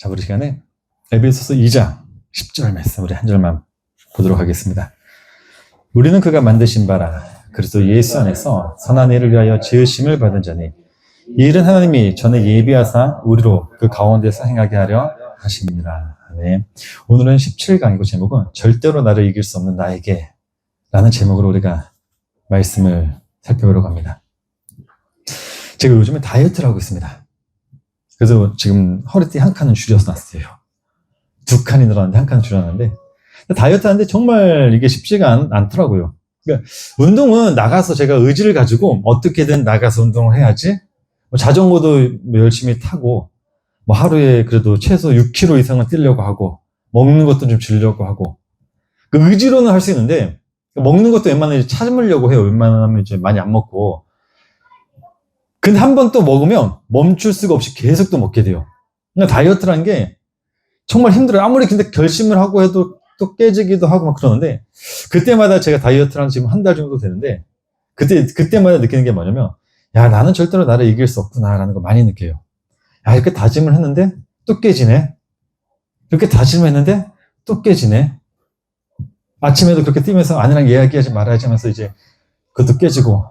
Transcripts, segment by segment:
자, 우리 시간에 에베소서 2장 10절 말씀 우리 한 절만 보도록 하겠습니다. 우리는 그가 만드신 바라 그리스도 예수 안에서 선한 일을 위하여 지으심을 받은 자니 이 일은 하나님이 전에 예비하사 우리로 그 가운데서 행하게 하려 하십니다. 네. 오늘은 17강이고 제목은 절대로 나를 이길 수 없는 나에게 라는 제목으로 우리가 말씀을 살펴보려고 합니다. 제가 요즘에 다이어트를 하고 있습니다. 그래서 지금 허리띠 한 칸은 줄여서 놨어요. 2칸이 늘었는데 한 칸은 줄였는데 다이어트 하는데 정말 이게 쉽지가 않더라고요. 그러니까 운동은 나가서 제가 의지를 가지고 어떻게든 나가서 운동을 해야지 뭐 자전거도 열심히 타고 뭐 하루에 그래도 최소 6km 이상은 뛰려고 하고 먹는 것도 좀 줄이려고 하고 그 의지로는 할 수 있는데 먹는 것도 웬만하면 참으려고 해요. 웬만하면 이제 많이 안 먹고 근데 한 번 또 먹으면 멈출 수가 없이 계속 또 먹게 돼요. 그러니까 다이어트라는 게 정말 힘들어요. 아무리 근데 결심을 하고 해도 또 깨지기도 하고 막 그러는데 그때마다 제가 다이어트를 한 지금 한 달 정도 되는데 그때마다 느끼는 게 뭐냐면 야 나는 절대로 나를 이길 수 없구나라는 거 많이 느껴요. 야 이렇게 다짐을 했는데 또 깨지네. 이렇게 다짐을 했는데 또 깨지네. 아침에도 그렇게 뛰면서 아내랑 이야기하지 말아야지 하면서 이제 그것도 깨지고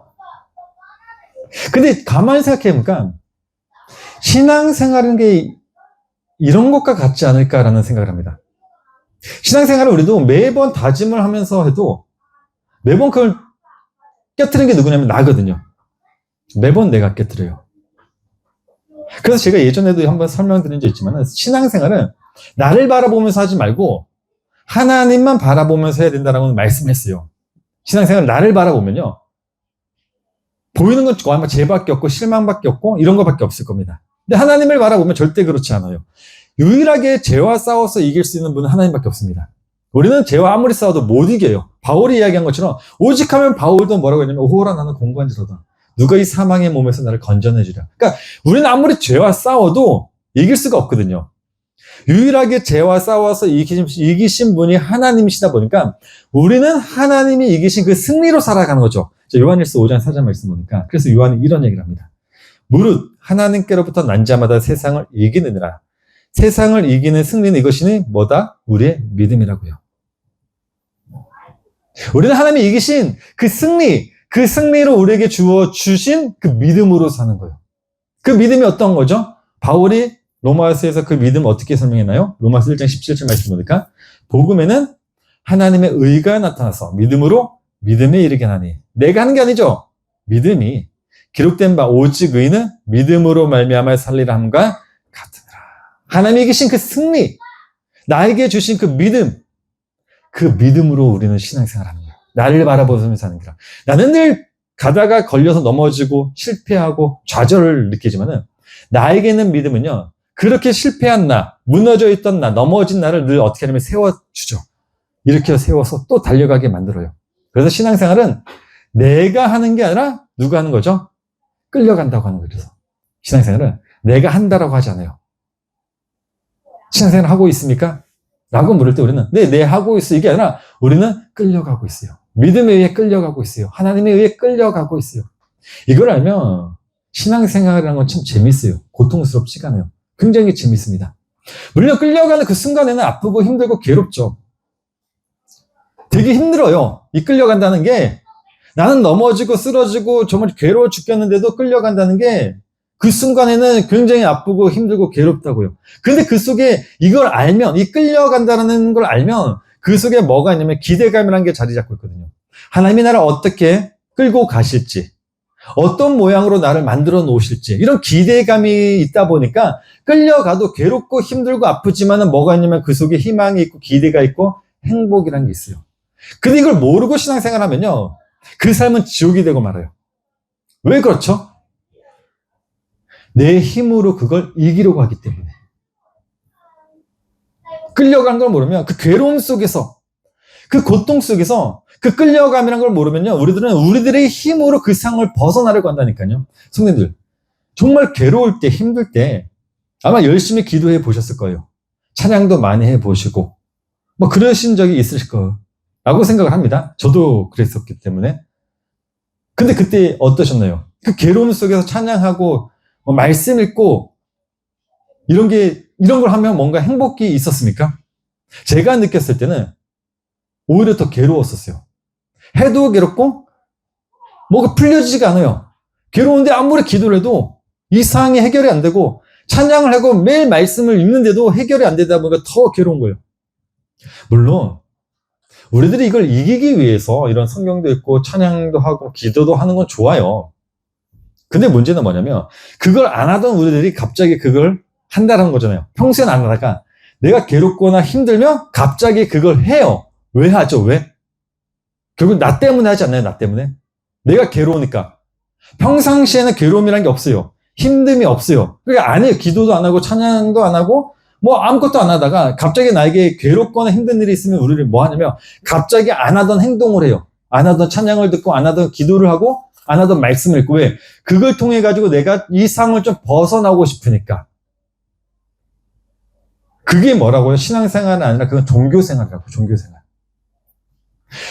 근데 가만히 생각해보니까 신앙생활은 게 이런 것과 같지 않을까라는 생각을 합니다. 신앙생활은 우리도 매번 다짐을 하면서 해도 매번 그걸 깨트리는 게 누구냐면 나거든요. 매번 내가 깨트려요. 그래서 제가 예전에도 한번 설명드린 적 있지만 신앙생활은 나를 바라보면서 하지 말고 하나님만 바라보면서 해야 된다라고 말씀했어요. 신앙생활은 나를 바라보면요. 보이는 건 아마 죄밖에 없고 실망밖에 없고 이런 것밖에 없을 겁니다. 근데 하나님을 바라보면 절대 그렇지 않아요. 유일하게 죄와 싸워서 이길 수 있는 분은 하나님밖에 없습니다. 우리는 죄와 아무리 싸워도 못 이겨요. 바울이 이야기한 것처럼 오직 하면 바울도 뭐라고 했냐면 오호라 나는 공고한지로다. 누가 이 사망의 몸에서 나를 건져내주랴. 그러니까 우리는 아무리 죄와 싸워도 이길 수가 없거든요. 유일하게 죄와 싸워서 이기신 분이 하나님이시다 보니까 우리는 하나님이 이기신 그 승리로 살아가는 거죠. 요한일서 5장 4절 말씀 보니까 그래서 요한이 이런 얘기를 합니다. 무릇 하나님께로부터 난 자마다 세상을 이기느니라. 세상을 이기는 승리는 이것이니 뭐다? 우리의 믿음이라고요. 우리는 하나님이 이기신 그 승리로 우리에게 주신 그 믿음으로 사는 거예요. 그 믿음이 어떤 거죠? 바울이 로마서에서 그 믿음을 어떻게 설명했나요? 로마서 1장 17절 말씀 보니까 복음에는 하나님의 의가 나타나서 믿음으로 믿음에 이르게 하니 내가 하는 게 아니죠. 믿음이 기록된 바 오직 의는 믿음으로 말미암아 살리라 함과 같으니라. 하나님이 이기신 그 승리, 나에게 주신 그 믿음, 그 믿음으로 우리는 신앙생활하는 거예요. 나를 바라보면서 하는 거라. 나는 늘 가다가 걸려서 넘어지고 실패하고 좌절을 느끼지만은 나에게는 믿음은요. 그렇게 실패한 나, 무너져 있던 나, 넘어진 나를 늘 어떻게 하냐면 세워주죠. 이렇게 세워서 또 달려가게 만들어요. 그래서 신앙생활은 내가 하는 게 아니라 누가 하는 거죠? 끌려간다고 하는 거죠. 신앙생활은 내가 한다라고 하지 않아요. 신앙생활 하고 있습니까? 라고 물을 때 우리는 네 하고 있어 이게 아니라 우리는 끌려가고 있어요. 믿음에 의해 끌려가고 있어요. 하나님에 의해 끌려가고 있어요. 이걸 알면 신앙생활이라는 건 참 재밌어요. 고통스럽지가 않아요. 굉장히 재밌습니다. 물론 끌려가는 그 순간에는 아프고 힘들고 괴롭죠. 되게 힘들어요. 이 끌려간다는 게 나는 넘어지고 쓰러지고 정말 괴로워 죽겠는데도 끌려간다는 게 그 순간에는 굉장히 아프고 힘들고 괴롭다고요. 근데 그 속에 이걸 알면 이 끌려간다는 걸 알면 그 속에 뭐가 있냐면 기대감이라는 게 자리 잡고 있거든요. 하나님이 나를 어떻게 끌고 가실지 어떤 모양으로 나를 만들어 놓으실지 이런 기대감이 있다 보니까 끌려가도 괴롭고 힘들고 아프지만은 뭐가 있냐면 그 속에 희망이 있고 기대가 있고 행복이라는 게 있어요. 근데 이걸 모르고 신앙생활 하면요. 그 삶은 지옥이 되고 말아요. 왜 그렇죠? 내 힘으로 그걸 이기려고 하기 때문에. 끌려가는 걸 모르면 그 괴로움 속에서, 그 고통 속에서 그 끌려감이라는 걸 모르면요. 우리들은 우리들의 힘으로 그 상을 벗어나려고 한다니까요. 성도님들, 정말 괴로울 때, 힘들 때 아마 열심히 기도해 보셨을 거예요. 찬양도 많이 해 보시고 뭐 그러신 적이 있으실 거라고 생각을 합니다. 저도 그랬었기 때문에. 근데 그때 어떠셨나요? 그 괴로움 속에서 찬양하고 말씀 읽고 이런 게 이런 걸 하면 뭔가 행복이 있었습니까? 제가 느꼈을 때는 오히려 더 괴로웠었어요. 해도 괴롭고 뭐가 풀려지지가 않아요. 괴로운데 아무리 기도를 해도 이 상황이 해결이 안 되고 찬양을 하고 매일 말씀을 읽는데도 해결이 안 되다 보니까 더 괴로운 거예요. 물론 우리들이 이걸 이기기 위해서 이런 성경도 읽고 찬양도 하고 기도도 하는 건 좋아요. 근데 문제는 뭐냐면 그걸 안 하던 우리들이 갑자기 그걸 한다는 거잖아요. 평소엔 안 하다가 내가 괴롭거나 힘들면 갑자기 그걸 해요. 왜 하죠? 왜? 결국 나 때문에 하지 않나요? 나 때문에? 내가 괴로우니까. 평상시에는 괴로움이란 게 없어요. 힘듦이 없어요. 그러니까 안 해요. 기도도 안 하고 찬양도 안 하고 뭐 아무것도 안 하다가 갑자기 나에게 괴롭거나 힘든 일이 있으면 우리를 뭐 하냐면 갑자기 안 하던 행동을 해요. 안 하던 찬양을 듣고 안 하던 기도를 하고 안 하던 말씀을 읽고 왜? 그걸 통해 가지고 내가 이 상을 좀 벗어나고 싶으니까. 그게 뭐라고요? 신앙생활은 아니라 그건 종교생활이라고. 종교생활.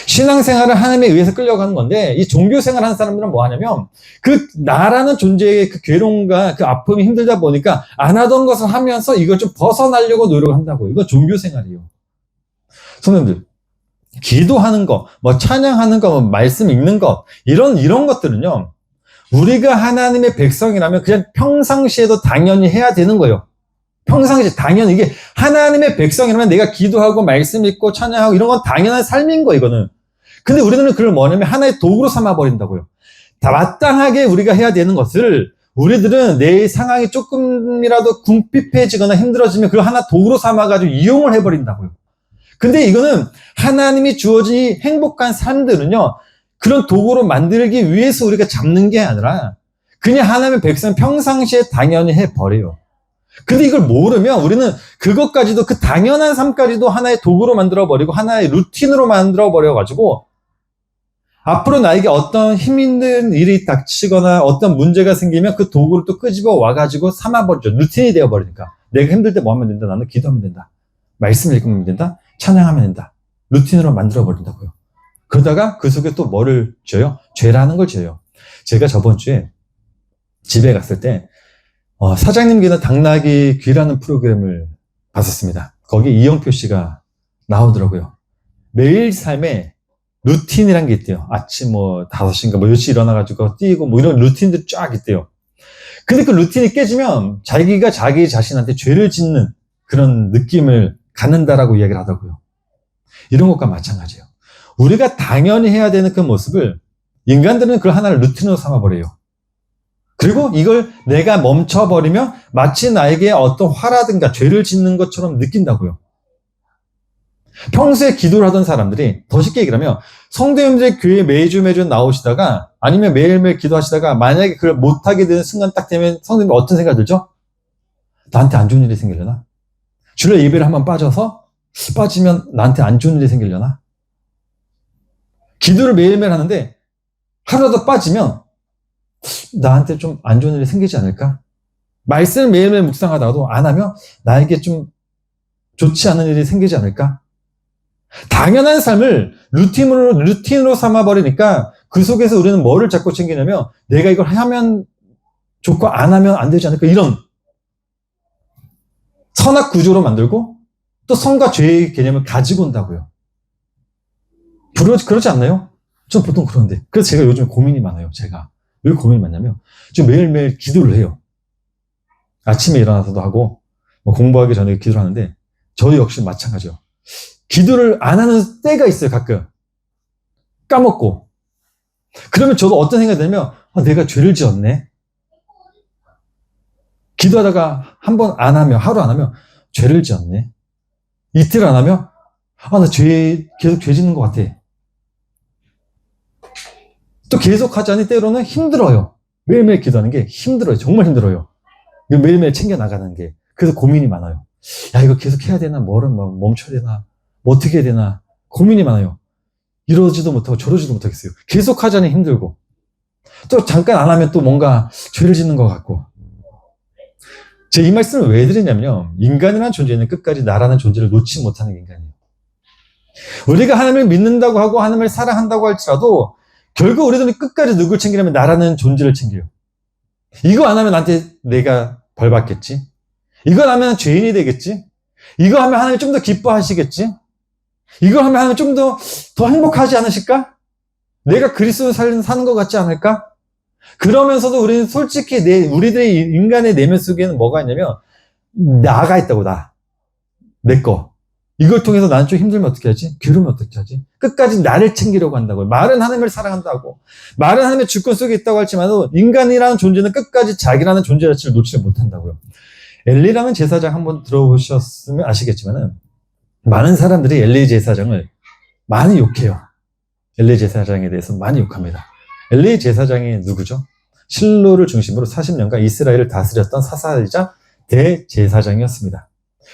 신앙생활은 하나님에 의해서 끌려가는 건데 이 종교생활 하는 사람들은 뭐 하냐면 그 나라는 존재의 그 괴로움과 그 아픔이 힘들다 보니까 안 하던 것을 하면서 이걸 좀 벗어나려고 노력한다고요. 이건 종교생활이에요. 성도님들, 기도하는 거, 뭐 찬양하는 거, 뭐 말씀 읽는 거 이런 것들은요. 우리가 하나님의 백성이라면 그냥 평상시에도 당연히 해야 되는 거예요. 평상시 당연히 이게 하나님의 백성이라면 내가 기도하고 말씀 읽고 찬양하고 이런 건 당연한 삶인 거예요, 이거는. 근데 우리는 그걸 뭐냐면 하나의 도구로 삼아버린다고요. 다 마땅하게 우리가 해야 되는 것을 우리들은 내 상황이 조금이라도 궁핍해지거나 힘들어지면 그걸 하나 도구로 삼아가지고 이용을 해버린다고요. 근데 이거는 하나님이 주어진 행복한 삶들은요, 그런 도구로 만들기 위해서 우리가 잡는 게 아니라 그냥 하나님의 백성 평상시에 당연히 해버려요. 근데 이걸 모르면 우리는 그것까지도 그 당연한 삶까지도 하나의 도구로 만들어버리고 하나의 루틴으로 만들어버려가지고 앞으로 나에게 어떤 힘 있는 일이 닥치거나 어떤 문제가 생기면 그 도구를 또 끄집어 와가지고 삼아버리죠. 루틴이 되어버리니까. 내가 힘들 때 뭐 하면 된다? 나는 기도하면 된다. 말씀 읽으면 된다. 찬양하면 된다. 루틴으로 만들어버린다고요. 그러다가 그 속에 또 뭐를 져요? 죄라는 걸 져요. 제가 저번 주에 집에 갔을 때 사장님 귀는 당나귀 귀라는 프로그램을 봤었습니다. 거기 이영표 씨가 나오더라고요. 매일 삶에 루틴이란 게 있대요. 아침 5시인가 10시 일어나가지고 뛰고 이런 루틴들이 쫙 있대요. 근데 그 루틴이 깨지면 자기가 자기 자신한테 죄를 짓는 그런 느낌을 갖는다라고 이야기를 하더라고요. 이런 것과 마찬가지예요. 우리가 당연히 해야 되는 그 모습을 인간들은 그걸 하나를 루틴으로 삼아버려요. 그리고 이걸 내가 멈춰버리면 마치 나에게 어떤 화라든가 죄를 짓는 것처럼 느낀다고요. 평소에 기도를 하던 사람들이 더 쉽게 얘기하면 성도님들의 교회에 매주 나오시다가 아니면 매일매일 기도하시다가 만약에 그걸 못하게 되는 순간 딱 되면 성도님이 어떤 생각이 들죠? 나한테 안 좋은 일이 생기려나? 주일 예배를 한번 빠지면 나한테 안 좋은 일이 생기려나? 기도를 매일매일 하는데 하루라도 빠지면 나한테 좀 안 좋은 일이 생기지 않을까? 말씀을 매일매일 묵상하다가도 안 하면 나에게 좀 좋지 않은 일이 생기지 않을까? 당연한 삶을 루틴으로 삼아버리니까 그 속에서 우리는 뭐를 자꾸 챙기냐면 내가 이걸 하면 좋고 안 하면 안 되지 않을까? 이런 선악 구조로 만들고 또 선과 죄의 개념을 가지고 온다고요. 그렇지 않나요? 전 보통 그런데. 그래서 제가 요즘 고민이 많아요. 제가. 왜 고민이 많냐면 지금 매일매일 기도를 해요. 아침에 일어나서도 하고 공부하기 전에 기도를 하는데 저 역시 마찬가지요. 기도를 안 하는 때가 있어요. 가끔. 까먹고. 그러면 저도 어떤 생각이 들냐면 내가 죄를 지었네. 기도하다가 한 번 안 하면 하루 안 하면 죄를 지었네. 이틀 안 하면 나 계속 죄 짓는 것 같아. 또 계속 하자니 때로는 힘들어요. 매일매일 기도하는 게 힘들어요. 정말 힘들어요. 매일매일 챙겨나가는 게. 그래서 고민이 많아요. 야, 이거 계속 해야 되나? 뭐를 멈춰야 되나? 어떻게 해야 되나? 고민이 많아요. 이러지도 못하고 저러지도 못하겠어요. 계속 하자니 힘들고. 또 잠깐 안 하면 또 뭔가 죄를 짓는 것 같고. 제가 이 말씀을 왜 드리냐면요. 인간이라는 존재는 끝까지 나라는 존재를 놓지 못하는 인간이에요. 우리가 하나님을 믿는다고 하고 하나님을 사랑한다고 할지라도 결국 우리들은 끝까지 누굴 챙기려면 나라는 존재를 챙겨요. 이거 안 하면 나한테 내가 벌 받겠지. 이걸 하면 죄인이 되겠지? 이거 하면 하나님 좀 더 기뻐하시겠지? 이걸 하면 하나님 좀 더 행복하지 않으실까? 내가 그리스도 사는 것 같지 않을까? 그러면서도 우리는 솔직히 우리들의 인간의 내면 속에는 뭐가 있냐면, 나가 있다고, 내 거. 이걸 통해서 나는 좀 힘들면 어떻게 하지? 괴로우면 어떻게 하지? 끝까지 나를 챙기려고 한다고요. 말은 하나님을 사랑한다고. 말은 하나님의 주권 속에 있다고 할지만도 인간이라는 존재는 끝까지 자기라는 존재 자체를 놓치지 못한다고요. 엘리라는 제사장 한번 들어보셨으면 아시겠지만은 많은 사람들이 엘리 제사장을 많이 욕해요. 엘리 제사장에 대해서 많이 욕합니다. 엘리 제사장이 누구죠? 실로를 중심으로 40년간 이스라엘을 다스렸던 사사이자 대제사장이었습니다.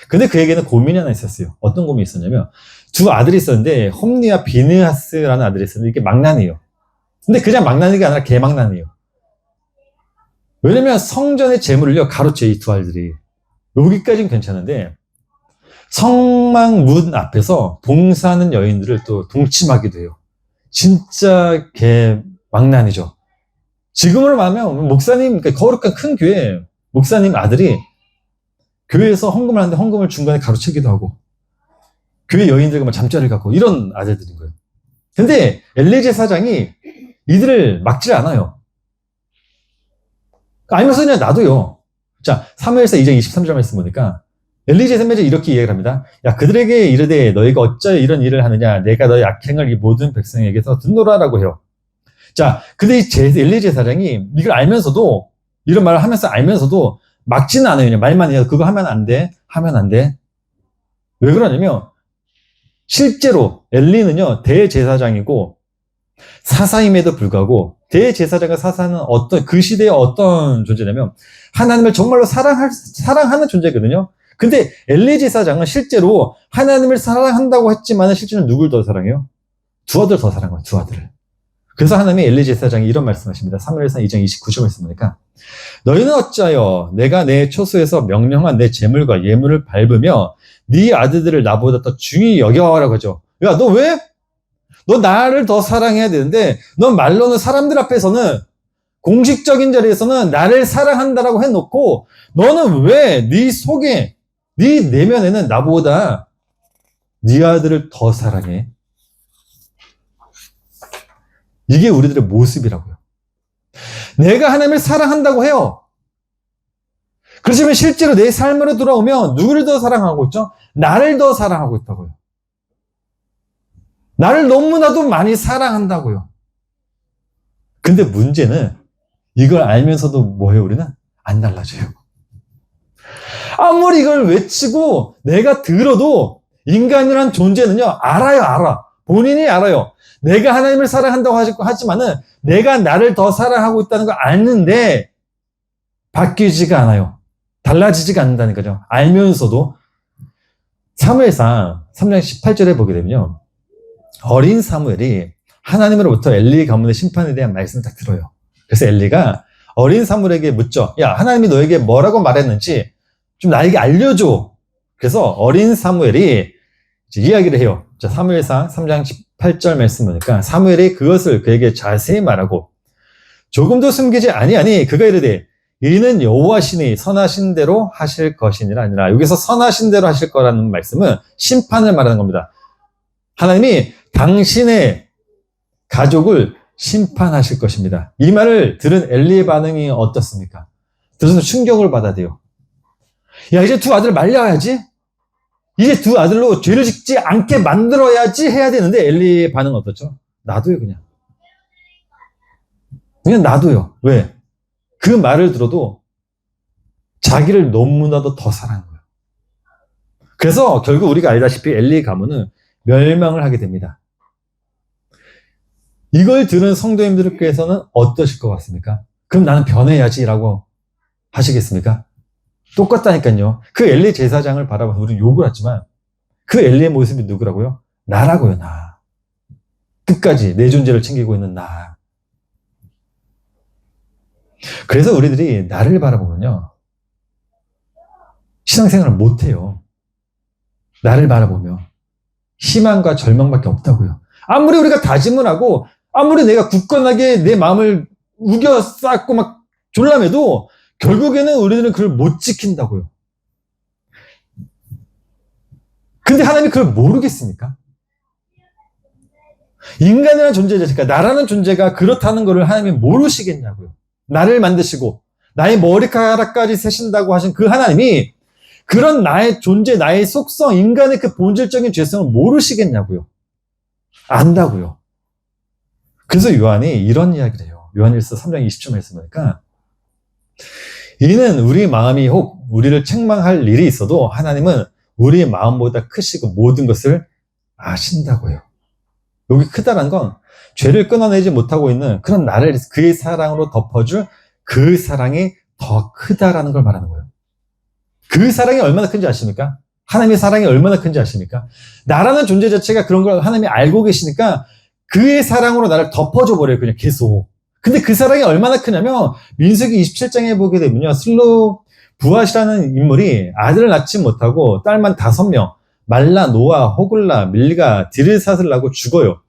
근데 그에게는 고민이 하나 있었어요. 어떤 고민이 있었냐면 두 아들이 있었는데 홈리와 비느하스라는 아들이 있었는데 이게 망나니예요. 근데 그냥 망나니가 아니라 개망나니예요. 왜냐면 성전의 재물을요 가로채 이 두 아들이. 여기까지는 괜찮은데 성막 문 앞에서 봉사하는 여인들을 또 동침하기도 해요. 진짜 개망나니죠. 지금으로 말하면 목사님, 그러니까 거룩한 큰 교회 목사님 아들이 교회에서 헌금을 하는데 헌금을 중간에 가로채기도 하고 교회 여인들과 잠자리를 갖고 이런 아들들인 거예요. 근데 엘리 제사장이 이들을 막질 않아요. 알면서 그냥 놔둬요. 자, 사무엘서 2장 23절 말씀 보니까 엘리 제사장이 이렇게 이야기를 합니다. 야, 그들에게 이르되 너희가 어찌하여 이런 일을 하느냐? 내가 너희 악행을 이 모든 백성에게서 듣노라라고 해요. 자, 근데 엘리 제사장이 이걸 알면서도 이런 말을 하면서 알면서도 막지는 않아요. 그냥 말만 해요. 그거 하면 안 돼. 하면 안 돼. 왜 그러냐면 실제로 엘리는요 대제사장이고 사사임에도 불구하고 대제사장과 사사는 그 시대의 어떤 존재냐면 하나님을 정말로 사랑하는 존재거든요. 근데 엘리 제사장은 실제로 하나님을 사랑한다고 했지만 실제로 누굴 더 사랑해요? 두 아들 더 사랑해요. 두 아들을. 그래서 하나님이 엘리 제사장이 이런 말씀하십니다. 사무엘상 2장 29절 말씀 보니까 너희는 어찌하여 내가 내 초소에서 명령한 내 재물과 예물을 밟으며 네 아들들을 나보다 더 중히 여겨라고 하죠. 야, 너 왜? 너 나를 더 사랑해야 되는데 넌 말로는 사람들 앞에서는 공식적인 자리에서는 나를 사랑한다라고 해놓고 너는 왜 네 속에 네 내면에는 나보다 네 아들을 더 사랑해? 이게 우리들의 모습이라고요. 내가 하나님을 사랑한다고 해요. 그렇지만 실제로 내 삶으로 돌아오면 누구를 더 사랑하고 있죠? 나를 더 사랑하고 있다고요. 나를 너무나도 많이 사랑한다고요. 근데 문제는 이걸 알면서도 뭐예요? 우리는 안 달라져요. 아무리 이걸 외치고 내가 들어도 인간이란 존재는요 알아. 본인이 알아요. 내가 하나님을 사랑한다고 하지만은 내가 나를 더 사랑하고 있다는 걸 아는데 바뀌지가 않아요. 달라지지가 않는다는 거죠. 알면서도. 사무엘상 3장 18절에 보게 되면요. 어린 사무엘이 하나님으로부터 엘리 가문의 심판에 대한 말씀을 딱 들어요. 그래서 엘리가 어린 사무엘에게 묻죠. 야, 하나님이 너에게 뭐라고 말했는지 좀 나에게 알려줘. 그래서 어린 사무엘이 이야기를 해요. 자, 사무엘상 3장 18절 말씀 보니까 사무엘이 그것을 그에게 자세히 말하고 조금도 숨기지 아니하니 그가 이르되 이는 여호와시니 선하신 대로 하실 것이니라 아니라. 여기서 선하신 대로 하실 거라는 말씀은 심판을 말하는 겁니다. 하나님이 당신의 가족을 심판하실 것입니다. 이 말을 들은 엘리의 반응이 어떻습니까? 들어서 충격을 받아야 돼요. 야, 이제 두 아들을 말려야지. 이제 두 아들로 죄를 짓지 않게 만들어야지 해야 되는데 엘리의 반응은 어떻죠? 놔둬요, 그냥. 그냥 놔둬요. 왜? 그 말을 들어도 자기를 너무나도 더 사랑한 거예요. 그래서 결국 우리가 알다시피 엘리 가문은 멸망을 하게 됩니다. 이걸 들은 성도님들께서는 어떠실 것 같습니까? 그럼 나는 변해야지 라고 하시겠습니까? 똑같다니까요. 그 엘리 제사장을 바라봐서 우리는 욕을 하지만 그 엘리의 모습이 누구라고요? 나라고요, 나. 끝까지 내 존재를 챙기고 있는 나. 그래서 우리들이 나를 바라보면요. 신앙생활을 못해요. 나를 바라보며. 희망과 절망밖에 없다고요. 아무리 우리가 다짐을 하고 아무리 내가 굳건하게 내 마음을 우겨 쌓고 막 졸라매도 결국에는 우리들은 그걸 못 지킨다고요. 근데 하나님이 그걸 모르겠습니까? 인간이라는 존재 자체가, 나라는 존재가 그렇다는 것을 하나님이 모르시겠냐고요. 나를 만드시고 나의 머리카락까지 세신다고 하신 그 하나님이 그런 나의 존재, 나의 속성, 인간의 그 본질적인 죄성을 모르시겠냐고요. 안다고요. 그래서 요한이 이런 이야기를 해요. 요한일서 3장 20절 말씀 보니까 이는 우리 마음이 혹 우리를 책망할 일이 있어도 하나님은 우리의 마음보다 크시고 모든 것을 아신다고요. 여기 크다란 건 죄를 끊어내지 못하고 있는 그런 나를 그의 사랑으로 덮어줄 그 사랑이 더 크다라는 걸 말하는 거예요. 그 사랑이 얼마나 큰지 아십니까? 하나님의 사랑이 얼마나 큰지 아십니까? 나라는 존재 자체가 그런 걸 하나님이 알고 계시니까 그의 사랑으로 나를 덮어줘 버려요. 그냥 계속. 근데 그 사랑이 얼마나 크냐면 민수기 27장에 보게 되면요. 슬로부앗이라는 인물이 아들을 낳지 못하고 딸만 5명, 말라, 노아, 호글라, 밀가, 디르삿을 낳고 죽어요.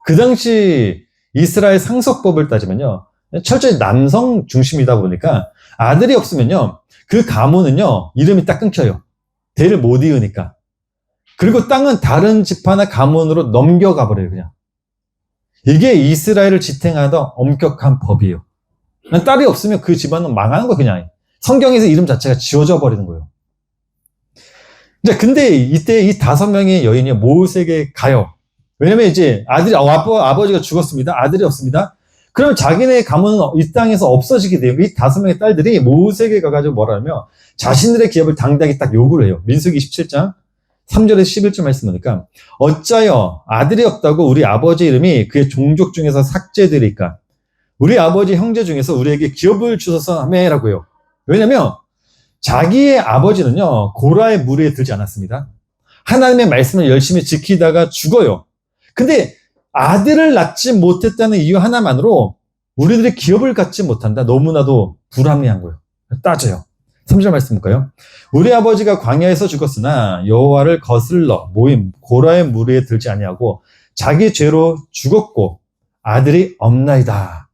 그 당시 이스라엘 상속법을 따지면요. 철저히 남성 중심이다 보니까 아들이 없으면요. 그 가문은요. 이름이 딱 끊겨요. 대를 못 이으니까. 그리고 땅은 다른 집하나 가문으로 넘겨가 버려요. 그냥. 이게 이스라엘을 지탱하던 엄격한 법이에요. 딸이 없으면 그 집안은 망하는 거 그냥. 성경에서 이름 자체가 지워져 버리는 거예요. 근데 이때 이 5명의 여인이 모세에게 가요. 왜냐면 이제 아버지가 죽었습니다. 아들이 없습니다. 그럼 자기네 가문은 이 땅에서 없어지게 돼요. 이 5명의 딸들이 모세에게 가가지고 뭐라며 자신들의 기업을 당당히 딱 요구를 해요. 민수기 27장 3절에서 11절 말씀 보니까 어짜여 아들이 없다고 우리 아버지 이름이 그의 종족 중에서 삭제되리까? 우리 아버지 형제 중에서 우리에게 기업을 주소서 하매라고요. 왜냐면 자기의 아버지는요 고라의 무리에 들지 않았습니다. 하나님의 말씀을 열심히 지키다가 죽어요. 근데 아들을 낳지 못했다는 이유 하나만으로 우리들이 기업을 갖지 못한다. 너무나도 불합리한 거예요. 따져요. 3절 말씀 볼까요? 우리 아버지가 광야에서 죽었으나 여호와를 거슬러 모임 고라의 무리에 들지 아니하고 자기 죄로 죽었고 아들이 없나이다.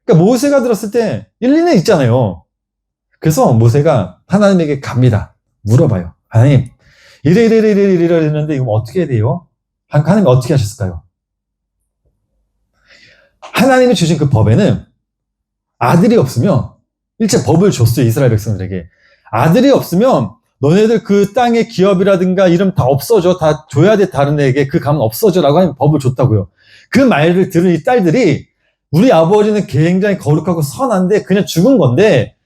그러니까 모세가 들었을 때 일리는 있잖아요. 그래서 모세가 하나님에게 갑니다. 물어봐요. 하나님, 이래 했는데 이거 어떻게 해야 돼요? 하나님 어떻게 하셨을까요? 하나님이 주신 그 법에는 아들이 없으면 일체 법을 줬어요. 이스라엘 백성들에게. 아들이 없으면 너네들 그 땅의 기업이라든가 이름 다 없어져. 다 줘야 돼. 다른 애에게 그 가문 없어져 라고 하는 법을 줬다고요. 그 말을 들은 이 딸들이 우리 아버지는 굉장히 거룩하고 선한데 그냥 죽은 건데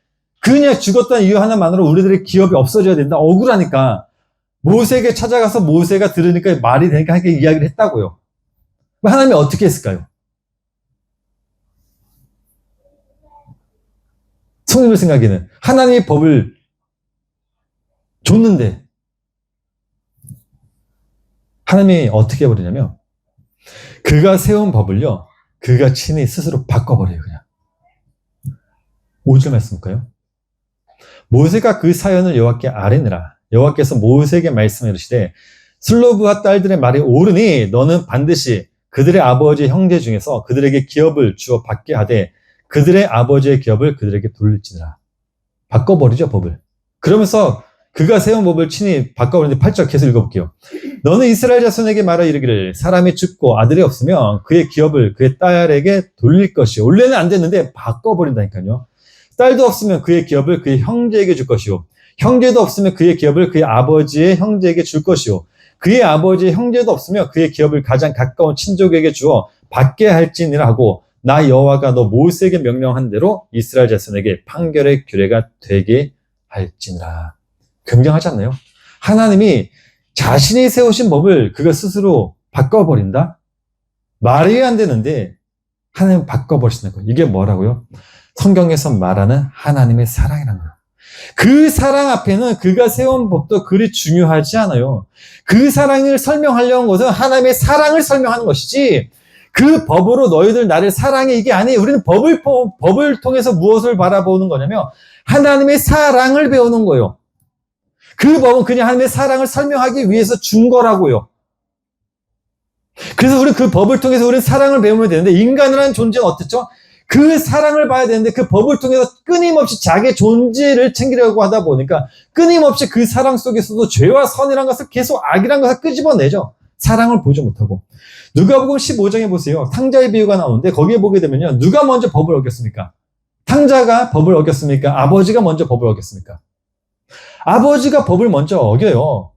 그냥 죽었다는 이유 하나만으로 우리들의 기업이 없어져야 된다. 억울하니까 모세에게 찾아가서 모세가 들으니까 말이 되니까 하게 이야기를 했다고요. 하나님이 어떻게 했을까요? 성님의 생각에는 하나님의 법을 줬는데 하나님이 어떻게 해버리냐면 그가 세운 법을요 그가 친히 스스로 바꿔버려요. 그냥 5절 말씀 볼까요? 모세가 그 사연을 여호와께 아뢰니라. 여호와께서 모세에게 말씀해 이르시되 슬로브와 딸들의 말이 옳으니 너는 반드시 그들의 아버지의 형제 중에서 그들에게 기업을 주어 받게 하되 그들의 아버지의 기업을 그들에게 돌릴지니라. 바꿔버리죠, 법을. 그러면서 그가 세운 법을 친히 바꿔버리는데 8절 계속 읽어볼게요. 너는 이스라엘 자손에게 말하 이르기를 사람이 죽고 아들이 없으면 그의 기업을 그의 딸에게 돌릴 것이요. 원래는 안 됐는데 바꿔버린다니까요. 딸도 없으면 그의 기업을 그의 형제에게 줄 것이요. 형제도 없으면 그의 기업을 그의 아버지의 형제에게 줄 것이요. 그의 아버지의 형제도 없으면 그의 기업을 가장 가까운 친족에게 주어 받게 할지니라 하고 나 여호와가 너 모세에게 명령한 대로 이스라엘 자손에게 판결의 규례가 되게 할지니라. 굉장하지 않나요? 하나님이 자신이 세우신 법을 그가 스스로 바꿔버린다? 말이 안 되는데 하나님 바꿔버리시는 거예요. 이게 뭐라고요? 성경에서 말하는 하나님의 사랑이라는 거예요. 그 사랑 앞에는 그가 세운 법도 그리 중요하지 않아요. 그 사랑을 설명하려는 것은 하나님의 사랑을 설명하는 것이지 그 법으로 너희들 나를 사랑해 이게 아니에요. 우리는 법을 통해서 무엇을 바라보는 거냐면 하나님의 사랑을 배우는 거예요. 그 법은 그냥 하나님의 사랑을 설명하기 위해서 준 거라고요. 그래서 우리 그 법을 통해서 우리는 사랑을 배우면 되는데 인간이라는 존재는 어떻죠? 그 사랑을 봐야 되는데 그 법을 통해서 끊임없이 자기의 존재를 챙기려고 하다 보니까 끊임없이 그 사랑 속에서도 죄와 선이란 것을 계속 악이란 것을 끄집어내죠. 사랑을 보지 못하고. 누가복음 15장에 보세요. 탕자의 비유가 나오는데 거기에 보게 되면요. 누가 먼저 법을 어겼습니까? 탕자가 법을 어겼습니까? 아버지가 먼저 법을 어겼습니까? 아버지가 법을 먼저 어겨요.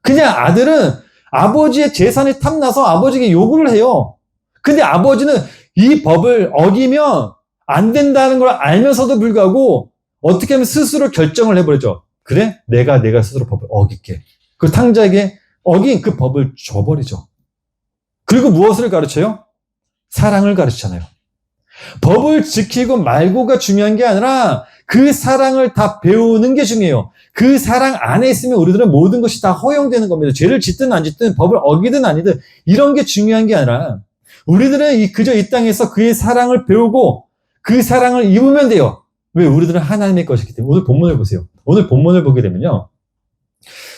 그냥 아들은 아버지의 재산이 탐나서 아버지에게 요구를 해요. 근데 아버지는 이 법을 어기면 안 된다는 걸 알면서도 불구하고 어떻게 하면 스스로 결정을 해버리죠. 그래? 내가 스스로 법을 어길게. 그 탕자에게 어긴 그 법을 줘버리죠. 그리고 무엇을 가르쳐요? 사랑을 가르치잖아요. 법을 지키고 말고가 중요한 게 아니라 그 사랑을 다 배우는 게 중요해요. 그 사랑 안에 있으면 우리들은 모든 것이 다 허용되는 겁니다. 죄를 짓든 안 짓든 법을 어기든 아니든 이런 게 중요한 게 아니라 우리들은 그저 이 땅에서 그의 사랑을 배우고 그 사랑을 입으면 돼요. 왜? 우리들은 하나님의 것이기 때문에. 오늘 본문을 보세요. 오늘 본문을 보게 되면요.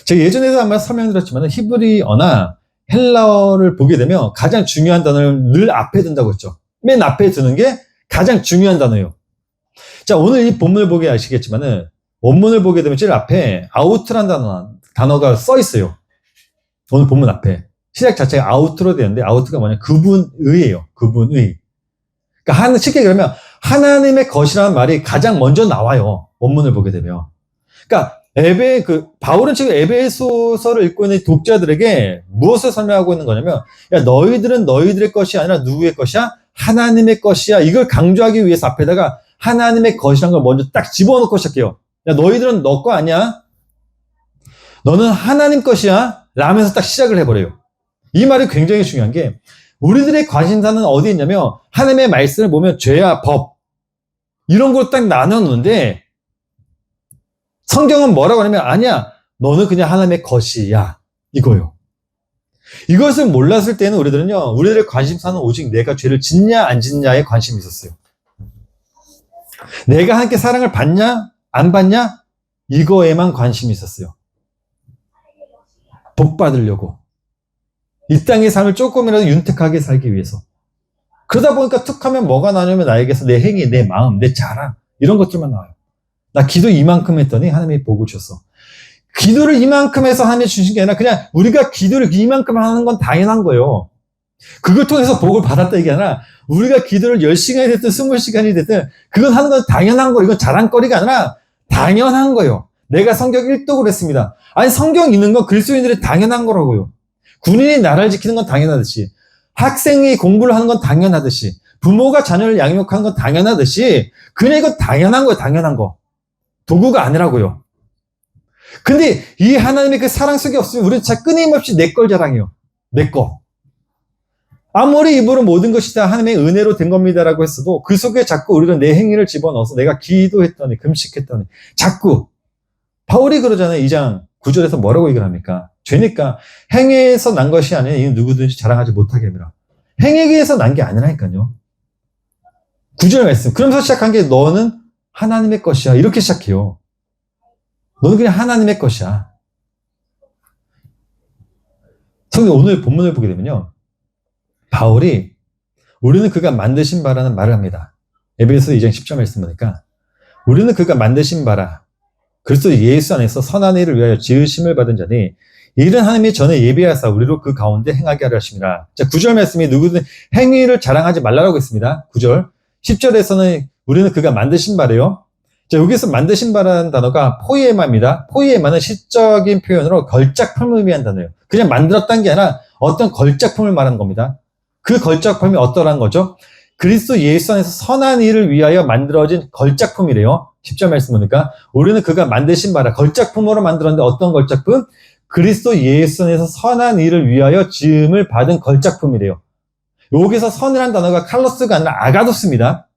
제가 예전에도 한번 설명드렸지만 히브리어나 헬라어를 보게 되면 가장 중요한 단어를 늘 앞에 둔다고 했죠. 맨 앞에 두는 게 가장 중요한 단어예요. 자, 오늘 이 본문을 보게 아시겠지만은 원문을 보게 되면 제일 앞에 아우트란 단어가 써 있어요. 오늘 본문 앞에. 시작 자체가 아우트로 되는데 아우트가 뭐냐? 그분의예요. 그분의. 그러니까 쉽게 그러면 하나님의 것이라는 말이 가장 먼저 나와요. 원문을 보게 되면. 그러니까 바울은 지금 에베소서를 읽고 있는 독자들에게 무엇을 설명하고 있는 거냐면, 야, 너희들은 너희들의 것이 아니라 누구의 것이야? 하나님의 것이야. 이걸 강조하기 위해서 앞에다가 하나님의 것이라는 걸 먼저 딱 집어넣고 시작해요. 야, 너희들은 너 거 아니야? 너는 하나님 것이야? 라면서 딱 시작을 해버려요. 이 말이 굉장히 중요한 게, 우리들의 관심사는 어디 있냐면, 하나님의 말씀을 보면 죄와 법, 이런 걸 딱 나눠놓는데, 성경은 뭐라고 하냐면, 아니야, 너는 그냥 하나님의 것이야. 이거요. 이것을 몰랐을 때는 우리들은요, 우리들의 관심사는 오직 내가 죄를 짓냐, 안 짓냐에 관심이 있었어요. 내가 함께 사랑을 받냐, 안 받냐? 이거에만 관심이 있었어요. 복 받으려고. 이 땅의 삶을 조금이라도 윤택하게 살기 위해서. 그러다 보니까 툭 하면 뭐가 나냐면 나에게서 내 행위, 내 마음, 내 자랑, 이런 것들만 나와요. 나 기도 이만큼 했더니 하나님이 복을 줬어. 기도를 이만큼 해서 하나님이 주신 게 아니라 그냥 우리가 기도를 이만큼 하는 건 당연한 거예요. 그걸 통해서 복을 받았다 이게 아니라 우리가 기도를 10시간이 됐든 20시간이 됐든 그건 하는 건 당연한 거예요. 이건 자랑거리가 아니라 당연한 거예요. 내가 성경 1독을 했습니다. 아니 성경 읽는 건 그리스도인들이 당연한 거라고요. 군인이 나라를 지키는 건 당연하듯이 학생이 공부를 하는 건 당연하듯이 부모가 자녀를 양육하는 건 당연하듯이 그냥 이건 당연한 거예요. 당연한 거. 도구가 아니라고요. 근데 이 하나님의 그 사랑 속에 없으면 우리는 자 끊임없이 내 걸 자랑해요. 내 거. 아무리 입으로 모든 것이 다 하나님의 은혜로 된 겁니다라고 했어도 그 속에 자꾸 우리는 내 행위를 집어넣어서 내가 기도했더니 금식했더니 자꾸 바울이 그러잖아요. 2장 9절에서 뭐라고 얘기를 합니까? 죄니까 행위에서 난 것이 아니라 이는 누구든지 자랑하지 못하게 함이라. 행위에서 난 게 아니라니까요. 9절 말씀. 그러면서 시작한 게 너는 하나님의 것이야. 이렇게 시작해요. 너는 그냥 하나님의 것이야. 성경 오늘 본문을 보게 되면요. 바울이 우리는 그가 만드신 바라는 말을 합니다. 에베소 2장 10절 말씀 보니까 우리는 그가 만드신 바라 그리스도 예수 안에서 선한 일을 위하여 지으심을 받은 자니 이는 하나님이 전에 예비하사 우리로 그 가운데 행하게 하려 하심이라. 자, 9절 말씀이 누구든 행위를 자랑하지 말라라고 했습니다. 9절. 10절에서는 우리는 그가 만드신 바래요. 자, 여기서 만드신 바라는 단어가 포이에마입니다. 포이에마는 시적인 표현으로 걸작품을 의미한 단어예요. 그냥 만들었다는 게 아니라 어떤 걸작품을 말하는 겁니다. 그 걸작품이 어떠한 거죠? 그리스도 예수 안에서 선한 일을 위하여 만들어진 걸작품이래요. 10절 말씀 보니까 우리는 그가 만드신 바라 걸작품으로 만들었는데 어떤 걸작품? 그리스도 예수 안에서 선한 일을 위하여 지음을 받은 걸작품이래요. 여기서 선이라는 단어가 칼로스가 아니라 아가도스입니다.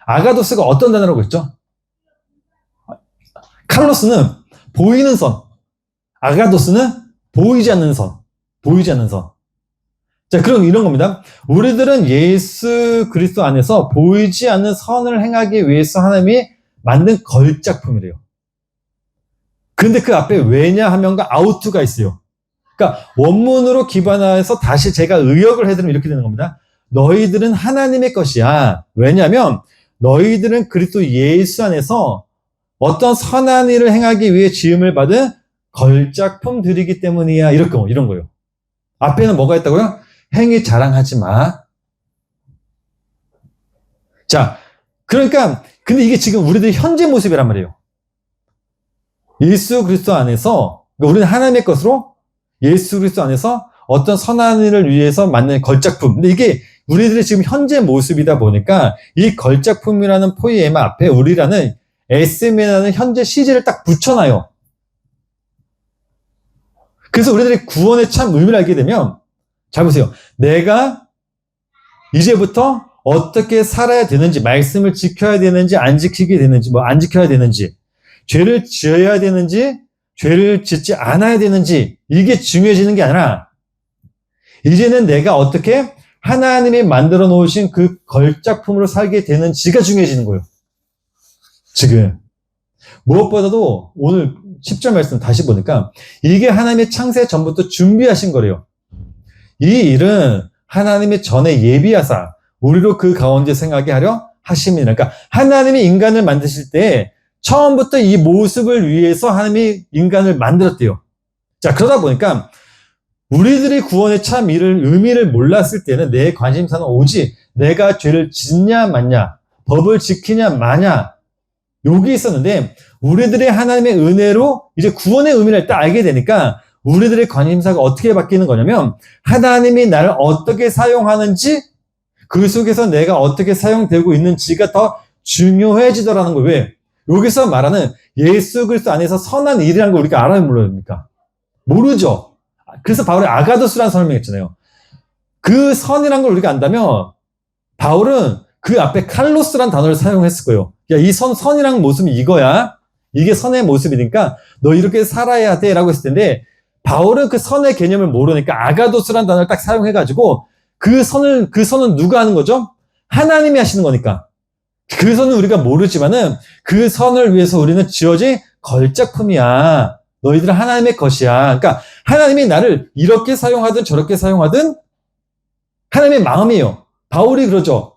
아가도스가 어떤 단어라고 했죠? 칼로스는 보이는 선, 아가도스는 보이지 않는 선, 보이지 않는 선. 자, 그럼 이런 겁니다. 우리들은 예수 그리스도 안에서 보이지 않는 선을 행하기 위해서 하나님이 만든 걸작품이래요. 근데 그 앞에 왜냐하면과 아우트가 있어요. 그러니까 원문으로 기반해서 다시 제가 의역을 해드리면 이렇게 되는 겁니다. 너희들은 하나님의 것이야. 왜냐하면 너희들은 그리스도 예수 안에서 어떤 선한 일을 행하기 위해 지음을 받은 걸작품들이기 때문이야. 이런 거예요. 앞에는 뭐가 있다고요? 행위 자랑하지 마. 자, 그러니까 근데 이게 지금 우리들의 현재 모습이란 말이에요. 예수 그리스도 안에서, 그러니까 우리는 하나님의 것으로 예수 그리스도 안에서 어떤 선한 일을 위해서 만든 걸작품. 근데 이게 우리들의 지금 현재 모습이다 보니까 이 걸작품이라는 포이에마 앞에 우리라는 SM이라는 현재 시제를 딱 붙여놔요. 그래서 우리들이 구원의 참 의미를 알게 되면, 잘 보세요. 내가 이제부터 어떻게 살아야 되는지, 말씀을 지켜야 되는지, 안 지키게 되는지, 안 지켜야 되는지, 죄를 지어야 되는지, 죄를 짓지 않아야 되는지, 이게 중요해지는 게 아니라, 이제는 내가 어떻게 하나님이 만들어 놓으신 그 걸작품으로 살게 되는지가 중요해지는 거예요. 지금. 무엇보다도 오늘 10절 말씀 다시 보니까 이게 하나님의 창세 전부터 준비하신 거래요. 이 일은 하나님의 전에 예비하사 우리로 그 가운데 생각하게 하려 하심이니라. 그러니까 하나님이 인간을 만드실 때 처음부터 이 모습을 위해서 하나님이 인간을 만들었대요. 자, 그러다 보니까 우리들이 구원의 참 의미를 몰랐을 때는 내 관심사는 오직 내가 죄를 짓냐 마냐, 법을 지키냐 마냐, 여기 있었는데 우리들의 하나님의 은혜로 이제 구원의 의미를 딱 알게 되니까 우리들의 관심사가 어떻게 바뀌는 거냐면 하나님이 나를 어떻게 사용하는지, 그 속에서 내가 어떻게 사용되고 있는지가 더 중요해지더라는 거예요. 왜? 여기서 말하는 예수 그리스도 안에서 선한 일이라는 걸 우리가 알아야 모릅니까? 모르죠. 그래서 바울이 아가도스라는 설명했잖아요. 그 선이라는 걸 우리가 안다면 바울은 그 앞에 칼로스라는 단어를 사용했을 거예요. 야, 이 선이라는 모습이 이거야. 이게 선의 모습이니까 너 이렇게 살아야 돼 라고 했을 텐데, 바울은 그 선의 개념을 모르니까 아가도스라는 단어를 딱 사용해가지고 그 선은 누가 하는 거죠? 하나님이 하시는 거니까. 그 선은 우리가 모르지만은 그 선을 위해서 우리는 지어진 걸작품이야. 너희들은 하나님의 것이야. 그러니까 하나님이 나를 이렇게 사용하든 저렇게 사용하든 하나님의 마음이에요. 바울이 그러죠.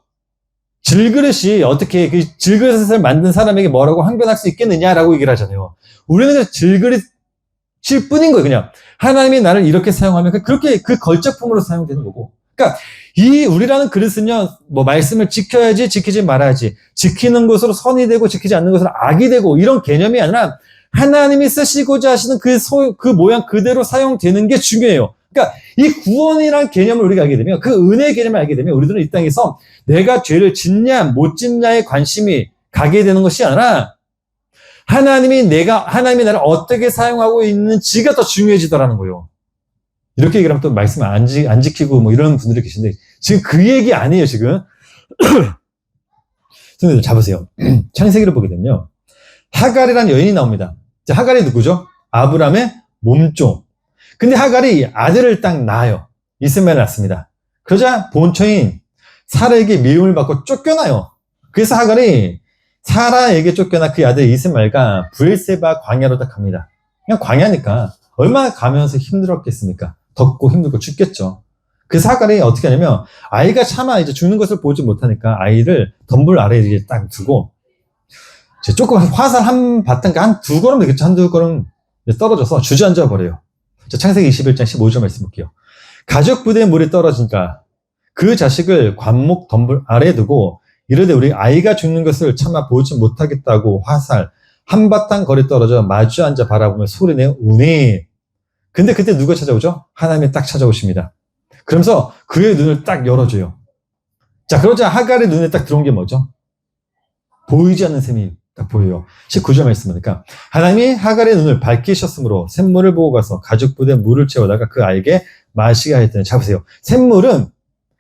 질그릇이 어떻게 그 질그릇을 만든 사람에게 뭐라고 항변할 수 있겠느냐라고 얘기를 하잖아요. 우리는 그냥 질그릇일 뿐인 거예요. 그냥 하나님이 나를 이렇게 사용하면 그렇게 그 걸작품으로 사용되는 거고. 그러니까 이 우리라는 그릇은요, 뭐 말씀을 지켜야지 지키지 말아야지, 지키는 것으로 선이 되고 지키지 않는 것으로 악이 되고 이런 개념이 아니라 하나님이 쓰시고자 하시는 그 모양 그대로 사용되는 게 중요해요. 그러니까 이 구원이란 개념을 우리가 알게 되면, 그 은혜의 개념을 알게 되면 우리들은 이 땅에서 내가 죄를 짓냐 못 짓냐에 관심이 가게 되는 것이 아니라 하나님이 나를 어떻게 사용하고 있는지가 더 중요해지더라는 거예요. 이렇게 얘기를 하면 또 말씀 안 지키고 뭐 이런 분들이 계신데 지금 그 얘기 아니에요, 지금. 선생님들 잡으세요. 창세기를 보게 되면요, 하갈이라는 여인이 나옵니다. 하갈이 누구죠? 아브라함의 몸종. 근데 하갈이 아들을 딱 낳아요. 이스마엘을 낳습니다. 그러자 본처인 사라에게 미움을 받고 쫓겨나요. 그래서 하갈이 사라에게 쫓겨나 그 아들 이스마엘과 브엘세바 광야로 딱 갑니다. 그냥 광야니까 얼마나 가면서 힘들었겠습니까? 덥고 힘들고 춥겠죠. 그래서 하갈이 어떻게 하냐면 아이가 차마 이제 죽는 것을 보지 못하니까 아이를 덤불 아래에 이렇게 딱 두고 조금 화살 한 바탕가 한 두 걸음 되겠죠. 한두 걸음 떨어져서 주저앉아 버려요. 창세기 21장 15절 말씀 볼게요. 가죽 부대에 물이 떨어지니까 그 자식을 관목 덤불 아래에 두고 이르되 우리 아이가 죽는 것을 차마 보지 못하겠다고 화살 한바탕 거리 떨어져 마주 앉아 바라보며 소리내어 우니. 근데 그때 누가 찾아오죠? 하나님이 딱 찾아오십니다. 그러면서 그의 눈을 딱 열어줘요. 자, 그러자 하갈의 눈에 딱 들어온 게 뭐죠? 보이지 않는 셈이 딱 보여요. 19절 말씀이니까 하나님이 하갈의 눈을 밝히셨으므로 샘물을 보고 가서 가죽 부대에 물을 채우다가 그 아이에게 마시게 하였더니, 자 보세요. 샘물은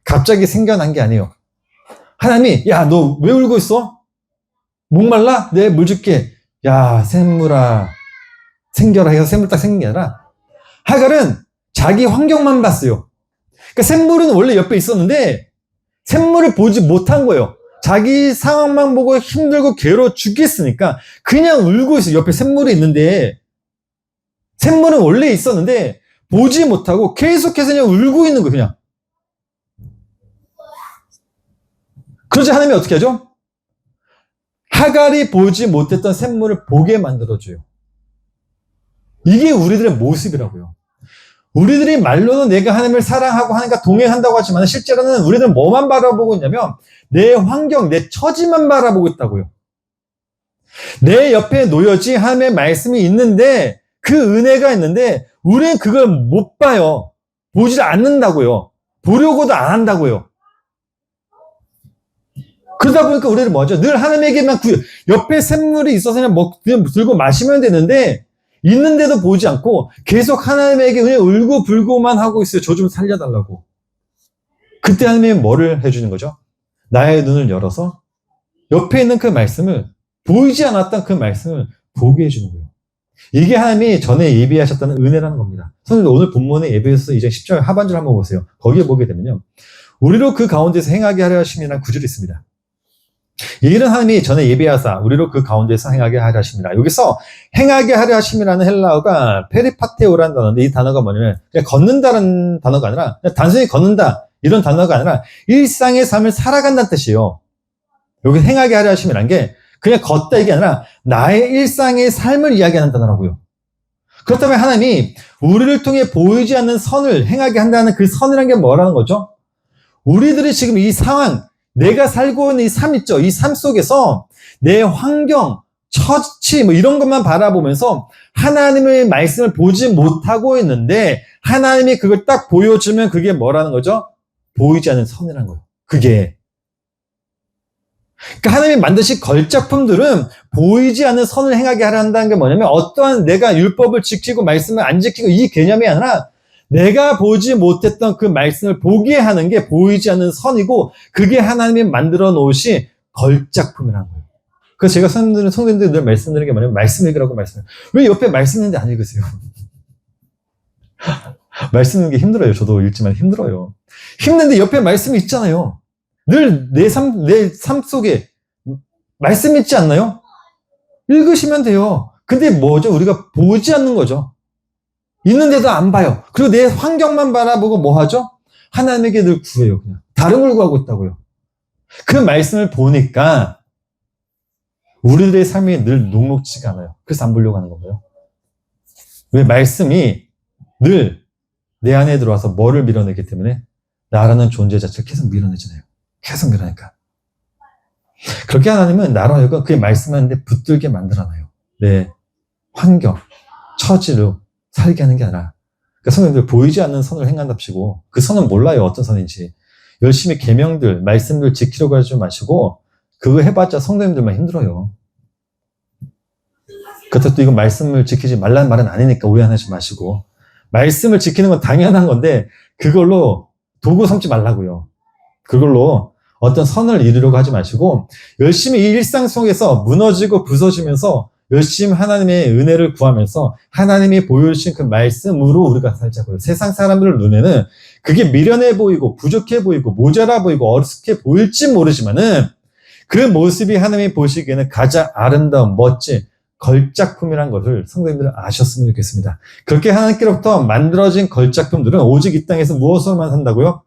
갑자기 생겨난 게 아니에요. 하나님이 야, 너 왜 울고 있어? 목말라? 내 물 줄게. 야, 샘물아 생겨라 해서 샘물 딱 생긴 게 아니라 하갈은 자기 환경만 봤어요. 그러니까 샘물은 원래 옆에 있었는데 샘물을 보지 못한 거예요. 자기 상황만 보고 힘들고 괴로워 죽겠으니까 그냥 울고 있어요. 옆에 샘물이 있는데, 샘물은 원래 있었는데 보지 못하고 계속해서 그냥 울고 있는 거예요. 그냥 그러자 하나님이 어떻게 하죠? 하갈이 보지 못했던 샘물을 보게 만들어줘요. 이게 우리들의 모습이라고요. 우리들이 말로는 내가 하나님을 사랑하고 하나님과 동행한다고 하지만 실제로는 우리들은 뭐만 바라보고 있냐면 내 환경, 내 처지만 바라보고 있다고요. 내 옆에 놓여진 하나님의 말씀이 있는데 그 은혜가 있는데 우리는 그걸 못 봐요. 보지 않는다고요. 보려고도 안 한다고요. 그러다 보니까 우리는 뭐죠? 늘 하나님에게만 옆에 샘물이 있어서 그냥 들고 마시면 되는데 있는데도 보지 않고 계속 하나님에게 그냥 울고불고만 하고 있어요. 저 좀 살려달라고. 그때 하나님이 뭐를 해주는 거죠? 나의 눈을 열어서 옆에 있는 그 말씀을 보이지 않았던 그 말씀을 보게 해주는 거예요. 이게 하나님이 전에 예비하셨다는 은혜라는 겁니다. 선생님 오늘 본문의 예배에서 이제 10절 하반절 한번 보세요. 거기에 보게 되면요. 우리로 그 가운데서 행하게 하려 하심이라는 구절이 있습니다. 이 일은 하나님이 전에 예비하사 우리로 그 가운데서 행하게 하려 하심이라. 여기서 행하게 하려 하심이라는 헬라어가 페리파테오라는 단어인데 이 단어가 뭐냐면 그냥 걷는다는 단어가 아니라 그냥 단순히 걷는다 이런 단어가 아니라 일상의 삶을 살아간다는 뜻이에요. 여기 행하게 하려 하심이라는 게 그냥 걷다 이게 아니라 나의 일상의 삶을 이야기하는 단어라고요. 그렇다면 하나님이 우리를 통해 보이지 않는 선을 행하게 한다는 그 선이라는 게 뭐라는 거죠? 우리들이 지금 이 상황 내가 살고 있는 이 삶 있죠? 이 삶 속에서 내 환경, 처지 뭐 이런 것만 바라보면서 하나님의 말씀을 보지 못하고 있는데 하나님이 그걸 딱 보여주면 그게 뭐라는 거죠? 보이지 않는 선이라는 거예요. 그게. 그러니까 하나님이 만드신 걸작품들은 보이지 않는 선을 행하게 하려 한다는 게 뭐냐면 어떠한 내가 율법을 지키고 말씀을 안 지키고 이 개념이 아니라 내가 보지 못했던 그 말씀을 보게 하는 게 보이지 않는 선이고 그게 하나님이 만들어 놓으신 걸작품이라는 거예요. 그래서 제가 성도님들 늘 말씀드리는 게 뭐냐면 말씀 읽으라고 말씀해요. 왜 옆에 말씀 있는데 안 읽으세요? 말씀 읽는 게 힘들어요. 저도 읽지만 힘들어요. 힘든데 옆에 말씀이 있잖아요. 늘 내 삶 속에 말씀 있지 않나요? 읽으시면 돼요. 근데 뭐죠? 우리가 보지 않는 거죠. 있는데도 안 봐요. 그리고 내 환경만 바라보고 뭐 하죠? 하나님에게 늘 구해요. 그냥. 다른 걸 구하고 있다고요. 그 말씀을 보니까 우리들의 삶이 늘 녹록지가 않아요. 그래서 안 보려고 하는 건가요? 왜 말씀이 늘 내 안에 들어와서 뭐를 밀어내기 때문에 나라는 존재 자체를 계속 밀어내잖아요. 계속 밀어내니까. 그렇게 하나님은 나로 하여금 그의 말씀하는데 붙들게 만들어놔요. 내 환경, 처지로 살게 하는 게 아니라 그러니까 성도님들 보이지 않는 선을 행한답시고 그 선은 몰라요. 어떤 선인지. 열심히 계명들, 말씀들 지키려고 하지 마시고 그거 해봤자 성도님들만 힘들어요. 그렇다고 또 이거 말씀을 지키지 말라는 말은 아니니까 오해하지 마시고 말씀을 지키는 건 당연한 건데 그걸로 도구 삼지 말라고요. 그걸로 어떤 선을 이루려고 하지 마시고 열심히 이 일상 속에서 무너지고 부서지면서 열심히 하나님의 은혜를 구하면서 하나님이 보여주신 그 말씀으로 우리가 살자고요. 세상 사람들 눈에는 그게 미련해 보이고 부족해 보이고 모자라 보이고 어리석게 보일지 모르지만은 그 모습이 하나님이 보시기에는 가장 아름다운 멋진 걸작품이란 것을 성도님들은 아셨으면 좋겠습니다. 그렇게 하나님께로부터 만들어진 걸작품들은 오직 이 땅에서 무엇으로만 산다고요?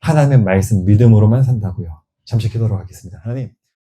하나님의 말씀 믿음으로만 산다고요. 잠시 기도하도록 하겠습니다. 하나님.